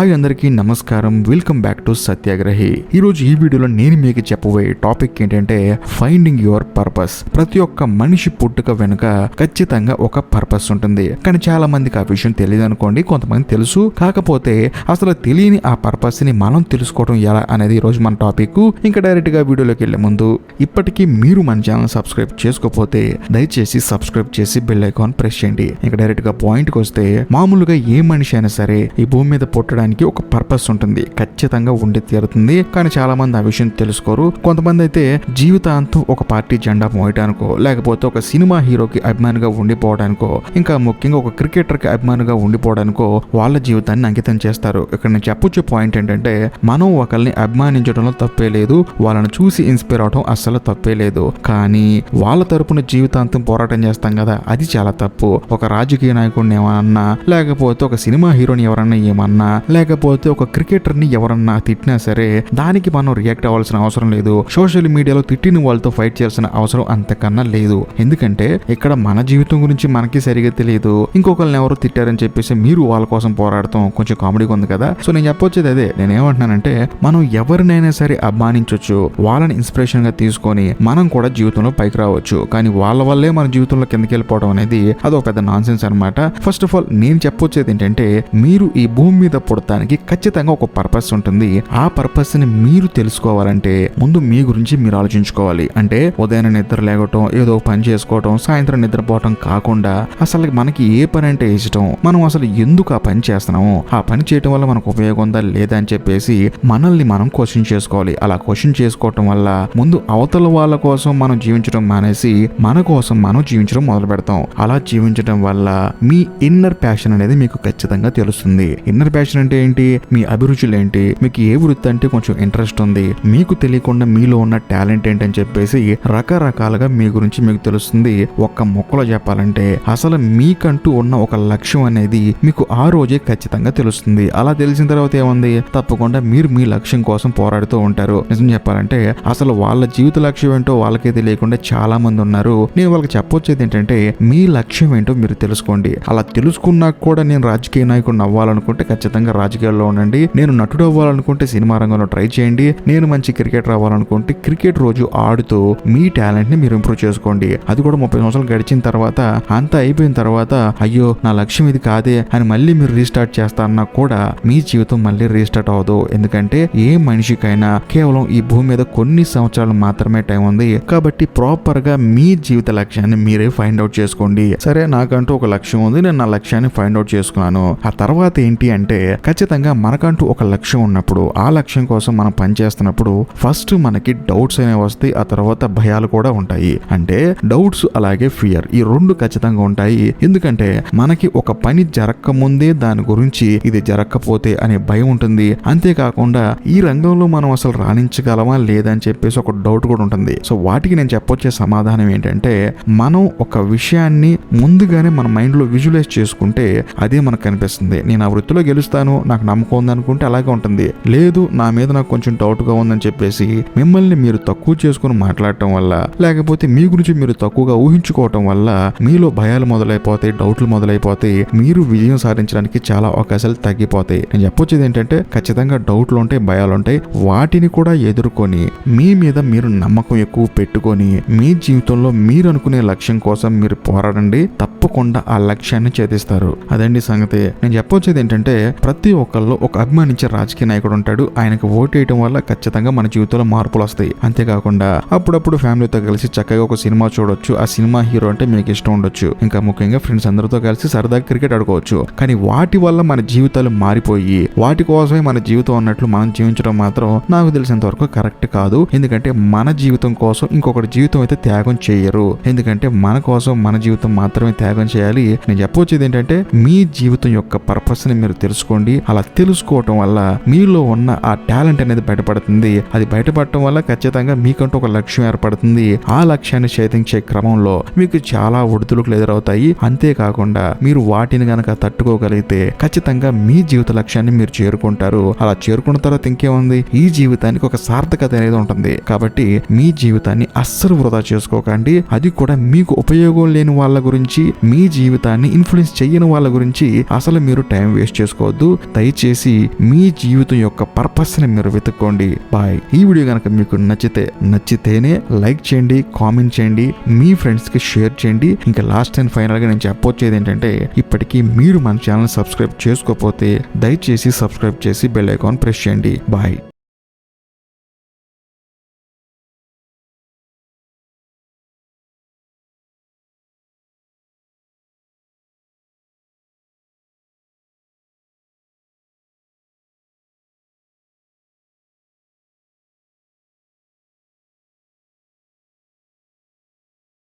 Hi అందరికీ నమస్కారం, welcome back to సత్యాగ్రహి. ఈరోజు ఈ వీడియోలో నేను మీకు చెప్పబోయే టాపిక్ ఏంటంటే ఫైండింగ్ యువర్ పర్పస్. ప్రతి ఒక్క మనిషి పుట్టుక వెనుక ఖచ్చితంగా ఒక పర్పస్ ఉంటుంది. కానీ చాలా మందికి ఆ విషయం తెలియదు అనుకోండి, కొంతమంది తెలుసు. కాకపోతే అసలు తెలియని ఆ పర్పస్ ని మనం తెలుసుకోవడం ఎలా అనేది ఈరోజు మన టాపిక్. ఇంకా డైరెక్ట్ గా వీడియోలోకి వెళ్లే ముందు ఇప్పటికీ మీరు మన ఛానల్ సబ్స్క్రైబ్ చేసుకోకపోతే దయచేసి సబ్స్క్రైబ్ చేసి బెల్ ఐకాన్ ప్రెస్ చేయండి. ఇంకా డైరెక్ట్ గా పాయింట్ కి వస్తే, మామూలుగా ఏ మనిషి అయినా సరే ఈ భూమి మీద పుట్టడానికి ఒక పర్పస్ ఉంటుంది, ఖచ్చితంగా ఉండి తీరుతుంది. కానీ చాలా మంది ఆ విషయం తెలుసుకోరు. కొంతమంది అయితే జీవితాంతం ఒక పార్టీ జెండా మోయడానికో, లేకపోతే ఒక సినిమా హీరోకి అభిమానిగా ఉండిపోవడానికో, ఇంకా ముఖ్యంగా ఒక క్రికెటర్ కి అభిమానిగా ఉండిపోవడానికో వాళ్ళ జీవితాన్ని అంకితం చేస్తారు. ఇక్కడ నేను చెప్పొచ్చే పాయింట్ ఏంటంటే, మనం ఒకరిని అభిమానించడంలో తప్పే లేదు, వాళ్ళని చూసి ఇన్స్పైర్ అవడం అస్సలు తప్పే లేదు. కానీ వాళ్ళ తరపున జీవితాంతం పోరాటం చేస్తాం కదా, అది చాలా తప్పు. ఒక రాజకీయ నాయకుడిని ఏమన్నా, లేకపోతే ఒక సినిమా హీరోని ఎవరన్నా ఏమన్నా, లేకపోతే ఒక క్రికెటర్ ని ఎవరన్నా తిట్టినా సరే దానికి మనం రియాక్ట్ అవ్వాల్సిన అవసరం లేదు. సోషల్ మీడియాలో తిట్టిన వాళ్ళతో ఫైట్ చేయాల్సిన అవసరం అంతకన్నా లేదు. ఎందుకంటే ఇక్కడ మన జీవితం గురించి మనకి సరిగా తెలియదు, ఇంకొకరిని ఎవరో తిట్టారని చెప్పేసి మీరు వాళ్ళ కోసం పోరాడతాం కొంచెం కామెడీగా ఉంది కదా. సో నేను చెప్పొచ్చేది అదే. నేనేమంటున్నానంటే, మనం ఎవరినైనా సరే అభిమానించవచ్చు, వాళ్ళని ఇన్స్పిరేషన్ గా తీసుకొని మనం కూడా జీవితంలో పైకి రావచ్చు. కానీ వాళ్ళ వల్లే మన జీవితంలో కిందకి వెళ్ళిపోవడం అనేది అదొక పెద్ద నాన్ సెన్స్ అనమాట. ఫస్ట్ ఆఫ్ ఆల్ నేను చెప్పొచ్చేది ఏంటంటే, మీరు ఈ భూమి మీద పుడతానికి ఖచ్చితంగా ఒక పర్పస్ ఉంటుంది. ఆ పర్పస్ ని మీరు తెలుసుకోవాలంటే ముందు మీ గురించి మీరు ఆలోచించుకోవాలి. అంటే ఉదయం నిద్ర లేవటం, ఏదో పని చేసుకోవటం, సాయంత్రం నిద్రపోవటం కాకుండా అసలు మనకి ఏ పని అంటే ఇష్టం, మనం అసలు ఎందుకు ఆ పని చేస్తున్నాము, ఆ పని చేయటం వల్ల మనకు ఉపయోగం ఉందా లేదా అని చెప్పేసి మనల్ని మనం క్వశ్చన్ చేసుకోవాలి. అలా క్వశ్చన్ చేసుకోవటం వల్ల ముందు అవతల వాళ్ళ కోసం మనం జీవించడం మానేసి మన కోసం మనం జీవించడం మొదలు పెడతాం. అలా జీవించడం వల్ల మీ ఇన్నర్ ప్యాషన్ అనేది మీకు ఖచ్చితంగా తెలుస్తుంది. ఇన్నర్ ప్యాషన్ అంటే ఏంటి, మీ అభిరుచులు ఏంటి, మీకు ఏ వృత్తి అంటే కొంచెం ఇంట్రెస్ట్ ఉంది, మీకు తెలియకుండా మీలో ఉన్న టాలెంట్ ఏంటని చెప్పేసి రకరకాలుగా మీ గురించి మీకు తెలుస్తుంది. ఒక్క మొక్కలో చెప్పాలంటే అసలు మీకంటూ ఉన్న ఒక లక్ష్యం అనేది మీకు ఆ రోజే ఖచ్చితంగా తెలుస్తుంది. అలా తెలిసిన తర్వాత ఏముంది, తప్పకుండా మీరు మీ లక్ష్యం కోసం పోరాడుతూ ఉంటారు. నిజం చెప్పాలంటే అసలు వాళ్ళ జీవిత లక్ష్యం ఏంటో వాళ్ళకే తెలియకుండా చాలా మంది ఉన్నారు. నేను వాళ్ళకి చెప్పొచ్చేది ఏంటంటే, మీ లక్ష్యం ఏంటో మీరు తెలుసుకోండి. అలా తెలుసుకున్నాక కూడా నేను రాజకీయ నాయకుడిని అవ్వాలనుకుంటే ఖచ్చితంగా రాజకీయాల్లో ఉండండి, నేను నటుడు అవ్వాలనుకుంటే సినిమా రంగంలో ట్రై చేయండి, నేను మంచి క్రికెటర్ అవ్వాలనుకుంటే క్రికెట్ రోజు ఆడుతూ మీ టాలెంట్ ని మీరు ఇంప్రూవ్ చేసుకోండి. అది కూడా 30 సంవత్సరాలు గడిచిన తర్వాత, అంతా అయిపోయిన తర్వాత అయ్యో నా లక్ష్యం ఇది కాదే అని మళ్ళీ మీరు రీస్టార్ట్ చేస్తారన్నా కూడా మీ జీవితం మళ్ళీ రీస్టార్ట్ అవ్వదు. ఎందుకంటే ఏ మనిషికైనా కేవలం ఈ భూమి మీద కొన్ని సంవత్సరాలు మాత్రమే టైం ఉంది. కాబట్టి ప్రాపర్ గా మీ జీవిత లక్ష్యాన్ని మీరే ఫైండ్ అవుట్ చేసుకోండి. సరే, నాకంటూ ఒక లక్ష్యం ఉంది, నేను నా లక్ష్యాన్ని ఫైండ్ అవుట్ చేసుకున్నాను. ఆ తర్వాత ఏంటి అంటే, ఖచ్చితంగా మనకంటూ ఒక లక్ష్యం ఉన్నప్పుడు, ఆ లక్ష్యం కోసం మనం పనిచేస్తున్నప్పుడు ఫస్ట్ మనకి డౌట్స్ అనేవి వస్తాయి, ఆ తర్వాత భయాలు కూడా ఉంటాయి. అంటే డౌట్స్ అలాగే ఫియర్, ఈ రెండు ఖచ్చితంగా ఉంటాయి. ఎందుకంటే మనకి ఒక పని జరగక ముందే దాని గురించి ఇది జరగకపోతే అనే భయం ఉంటుంది. అంతేకాకుండా ఈ రంగంలో మనం అసలు రాణించగలమా లేదని చెప్పేసి ఒక డౌట్ కూడా ఉంటుంది. సో వాటికి నేను చెప్పొచ్చే సమాధానం ఏంటంటే, మనం ఒక విషయాన్ని ముందుగానే మన మైండ్ లో విజువలైజ్ చేసుకుంటే అదే మనకు కనిపిస్తుంది. నేను ఆ వృత్తిలో గెలుస్తాను, నాకు నమ్మకం ఉందనుకుంటే అలాగే ఉంటుంది. లేదు, నా మీద నాకు కొంచెం డౌట్ గా ఉందని చెప్పేసి మిమ్మల్ని మీరు తక్కువ చేసుకుని మాట్లాడటం వల్ల, లేకపోతే మీ గురించి మీరు తక్కువగా ఊహించుకోవటం వల్ల మీలో భయాలు మొదలైపోతాయి, డౌట్లు మొదలైపోతాయి. మీరు విజయం సాధించడానికి చాలా అవకాశాలు తగ్గిపోతాయి. నేను చెప్పొచ్చేది ఏంటంటే, ఖచ్చితంగా డౌట్లు ఉంటాయి, భయాలు ఉంటాయి. వాటిని కూడా ఎదుర్కొని మీ మీద మీరు నమ్మకం ఎక్కువ పెట్టుకొని మీ జీవితంలో మీరు అనుకునే లక్ష్యం కోసం మీరు పోరాడండి. తప్పకుండా ఆ లక్ష్యాన్ని ఛేదిస్తారు. అదండి సంగతి. నేను చెప్పొచ్చేది ఏంటంటే, ప్రతి ఒక్కళ్ళు ఒక అభిమానించే రాజకీయ నాయకుడు ఉంటాడు. ఆయనకు ఓటు వేయడం వల్ల ఖచ్చితంగా మన జీవితంలో మార్పులు వస్తాయి. అంతేకాకుండా అప్పుడప్పుడు ఫ్యామిలీతో కలిసి చక్కగా ఒక సినిమా చూడొచ్చు. ఆ సినిమా హీరో అంటే మీకు ఇష్టం ఉండొచ్చు. ఇంకా ముఖ్యంగా ఫ్రెండ్స్ అందరితో కలిసి సరదాగా క్రికెట్ ఆడుకోవచ్చు. కానీ వాటి వల్ల మన జీవితాలు మారిపోయి వాటి కోసమే మన జీవితం అన్నట్లు మనం జీవించడం మాత్రం నాకు తెలిసినంత వరకు కరెక్ట్ కాదు. ఎందుకంటే మన జీవితం కోసం ఇంకొకటి జీవితం అయితే త్యాగం చేయరు. ఎందుకంటే మన కోసం మన జీవితం మాత్రమే త్యాగం చేయాలి. నేను చెప్పొచ్చేది ఏంటంటే, మీ జీవితం యొక్క పర్పస్ ని మీరు తెలుసుకోండి. అలా తెలుసుకోవటం వల్ల మీలో ఉన్న ఆ టాలెంట్ అనేది బయటపడుతుంది. అది బయటపడటం వల్ల ఖచ్చితంగా మీకంటూ ఒక లక్ష్యం ఏర్పడుతుంది. ఆ లక్ష్యాన్ని ఛేదించే క్రమంలో మీకు చాలా ఒడిదుడుకులు ఎదురవుతాయి. అంతేకాకుండా మీరు వాటిని గనక తట్టుకోగలిగితే ఖచ్చితంగా మీ జీవిత లక్ష్యాన్ని మీరు చేరుకుంటారు. అలా చేరుకున్న తర్వాత ఇంకేముంది, ఈ జీవితానికి ఒక సార్థకత అనేది ఉంటుంది. కాబట్టి మీ జీవితాన్ని అస్సలు వృధా చేసుకోకండి. అది కూడా మీకు ఉపయోగం లేని వాళ్ళ గురించి మీ జీవితాన్ని ఇన్ఫ్లుయెన్స్ చేయని వాళ్ళ గురించి అసలు మీరు టైం వేస్ట్ చేసుకోవద్దు. దయచేసి మీ జీవితం యొక్క పర్పస్ ని మీరు వెతుక్కోండి. బాయ్. ఈ వీడియో కనుక మీకు నచ్చితేనే లైక్ చేయండి, కామెంట్ చేయండి, మీ ఫ్రెండ్స్ కి షేర్ చేయండి. ఇంకా లాస్ట్ అండ్ ఫైనల్ గా నేను చెప్పొచ్చేది ఏంటంటే, ఇప్పటికీ మీరు మన ఛానల్ సబ్స్క్రైబ్ చేసుకోకపోతే దయచేసి సబ్స్క్రైబ్ చేసి బెల్ ఐకాన్ ప్రెస్ చేయండి. బాయ్.